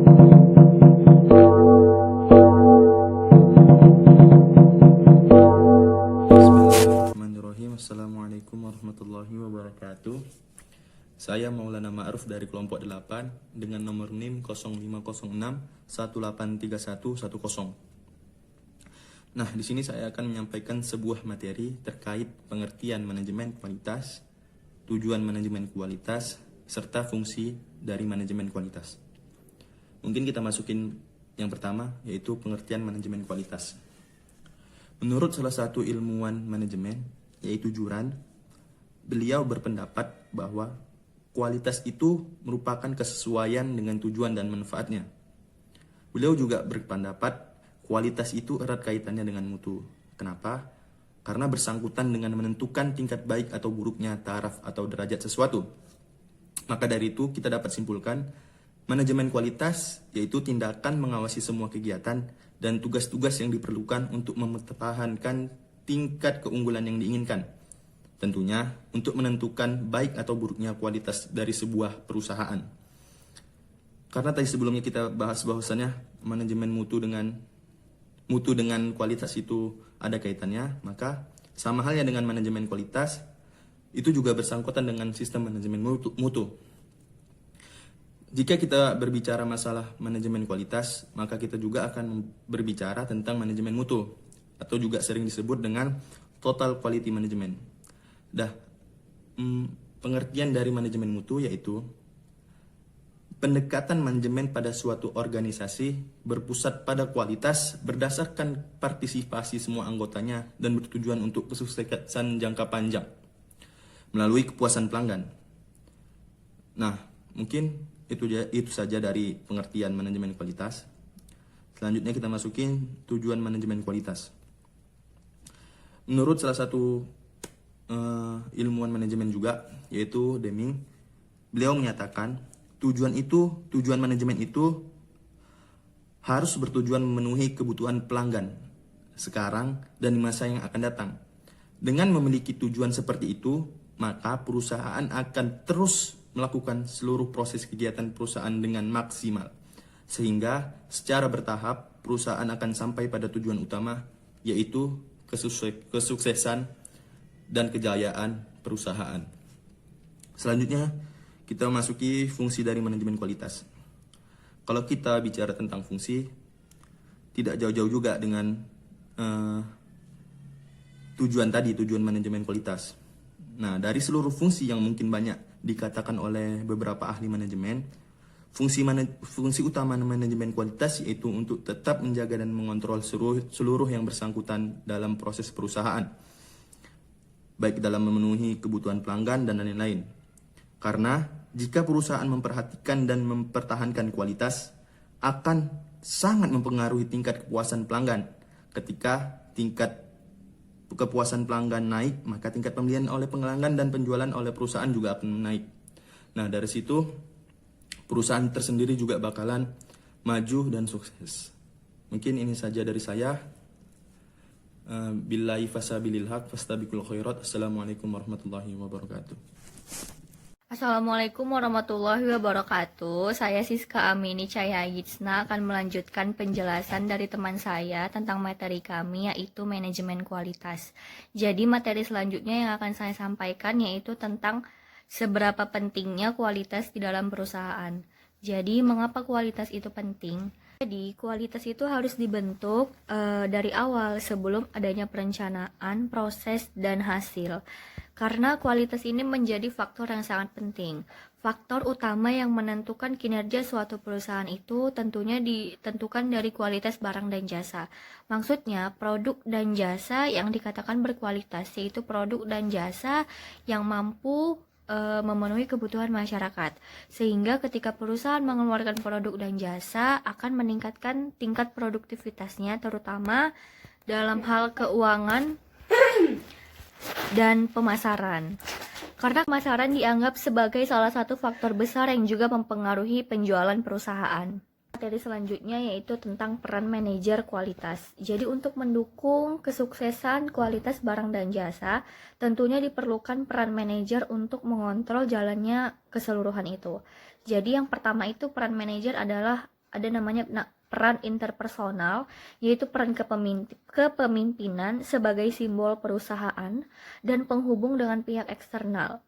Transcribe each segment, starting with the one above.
Bismillahirrahmanirrahim. Assalamualaikum warahmatullahi wabarakatuh. Saya Maulana Ma'ruf dari kelompok 8 dengan nomor NIM 0506 183110. Nah, di sini saya akan menyampaikan sebuah materi terkait pengertian manajemen kualitas, tujuan manajemen kualitas, serta fungsi dari manajemen kualitas. Mungkin kita masukin yang pertama, yaitu pengertian manajemen kualitas. Menurut salah satu ilmuwan manajemen, yaitu Juran, beliau berpendapat bahwa kualitas itu merupakan kesesuaian dengan tujuan dan manfaatnya. Beliau juga berpendapat kualitas itu erat kaitannya dengan mutu. Kenapa? Karena bersangkutan dengan menentukan tingkat baik atau buruknya taraf atau derajat sesuatu. Maka dari itu kita dapat simpulkan, manajemen kualitas yaitu tindakan mengawasi semua kegiatan dan tugas-tugas yang diperlukan untuk mempertahankan tingkat keunggulan yang diinginkan. Tentunya untuk menentukan baik atau buruknya kualitas dari sebuah perusahaan. Karena tadi sebelumnya kita bahas bahwasannya manajemen mutu dengan kualitas itu ada kaitannya, maka sama halnya dengan manajemen kualitas, itu juga bersangkutan dengan sistem manajemen mutu. Jika kita berbicara masalah manajemen kualitas, maka kita juga akan berbicara tentang manajemen mutu, atau juga sering disebut dengan total quality management. Pengertian dari manajemen mutu yaitu pendekatan manajemen pada suatu organisasi berpusat pada kualitas berdasarkan partisipasi semua anggotanya dan bertujuan untuk kesuksesan jangka panjang melalui kepuasan pelanggan. Nah, mungkin itu saja dari pengertian manajemen kualitas. Selanjutnya kita masukin tujuan manajemen kualitas. Menurut salah satu ilmuwan manajemen juga, yaitu Deming, beliau menyatakan tujuan manajemen itu harus bertujuan memenuhi kebutuhan pelanggan sekarang dan di masa yang akan datang. Dengan memiliki tujuan seperti itu, maka perusahaan akan terus melakukan seluruh proses kegiatan perusahaan dengan maksimal. Sehingga secara bertahap perusahaan akan sampai pada tujuan utama, yaitu kesuksesan dan kejayaan perusahaan. Selanjutnya, kita masuki fungsi dari manajemen kualitas. Kalau kita bicara tentang fungsi, tidak jauh-jauh juga dengan tujuan manajemen kualitas. Nah, dari seluruh fungsi yang mungkin banyak dikatakan oleh beberapa ahli manajemen, fungsi utama manajemen kualitas yaitu untuk tetap menjaga dan mengontrol seluruh yang bersangkutan dalam proses perusahaan, baik dalam memenuhi kebutuhan pelanggan dan lain-lain. Karena jika perusahaan memperhatikan dan mempertahankan kualitas, akan sangat mempengaruhi tingkat kepuasan pelanggan. Ketika tingkat kepuasan pelanggan naik, maka tingkat pembelian oleh pelanggan dan penjualan oleh perusahaan juga akan naik. Nah, dari situ perusahaan tersendiri juga bakalan maju dan sukses. Mungkin ini saja dari saya. Billahi fasabilil haq fastabiqul khairat. Assalamualaikum warahmatullahi wabarakatuh. Assalamualaikum warahmatullahi wabarakatuh. Saya Siska Amini Cahayagitsna akan melanjutkan penjelasan dari teman saya tentang materi kami, yaitu manajemen kualitas. Jadi materi selanjutnya yang akan saya sampaikan yaitu tentang seberapa pentingnya kualitas di dalam perusahaan. Jadi mengapa kualitas itu penting? Jadi kualitas itu harus dibentuk dari awal sebelum adanya perencanaan, proses, dan hasil. Karena kualitas ini menjadi faktor yang sangat penting. Faktor utama yang menentukan kinerja suatu perusahaan itu tentunya ditentukan dari kualitas barang dan jasa. Maksudnya produk dan jasa yang dikatakan berkualitas, yaitu produk dan jasa yang mampu memenuhi kebutuhan masyarakat, sehingga ketika perusahaan mengeluarkan produk dan jasa akan meningkatkan tingkat produktivitasnya, terutama dalam hal keuangan dan pemasaran. Karena pemasaran dianggap sebagai salah satu faktor besar yang juga mempengaruhi penjualan perusahaan. Materi selanjutnya yaitu tentang peran manajer kualitas. Jadi untuk mendukung kesuksesan kualitas barang dan jasa, tentunya diperlukan peran manajer untuk mengontrol jalannya keseluruhan itu. Jadi yang pertama itu peran manajer adalah ada namanya peran interpersonal, yaitu peran kepemimpinan sebagai simbol perusahaan dan penghubung dengan pihak eksternal.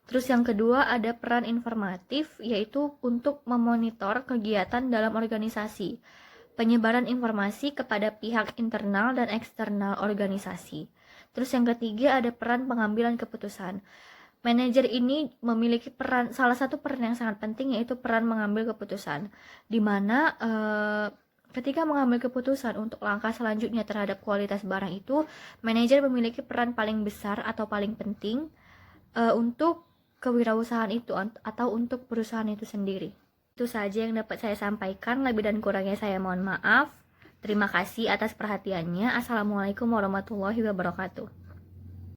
Terus yang kedua ada peran informatif, yaitu untuk memonitor kegiatan dalam organisasi, penyebaran informasi kepada pihak internal dan eksternal organisasi. Terus yang ketiga ada peran pengambilan keputusan. Manajer ini memiliki salah satu peran yang sangat penting, yaitu peran mengambil keputusan, di mana ketika mengambil keputusan untuk langkah selanjutnya terhadap kualitas barang itu, manajer memiliki peran paling besar atau paling penting untuk kewirausahaan itu atau untuk perusahaan itu sendiri. Itu saja yang dapat saya sampaikan, lebih dan kurangnya saya mohon maaf. Terima kasih atas perhatiannya. Assalamualaikum warahmatullahi wabarakatuh.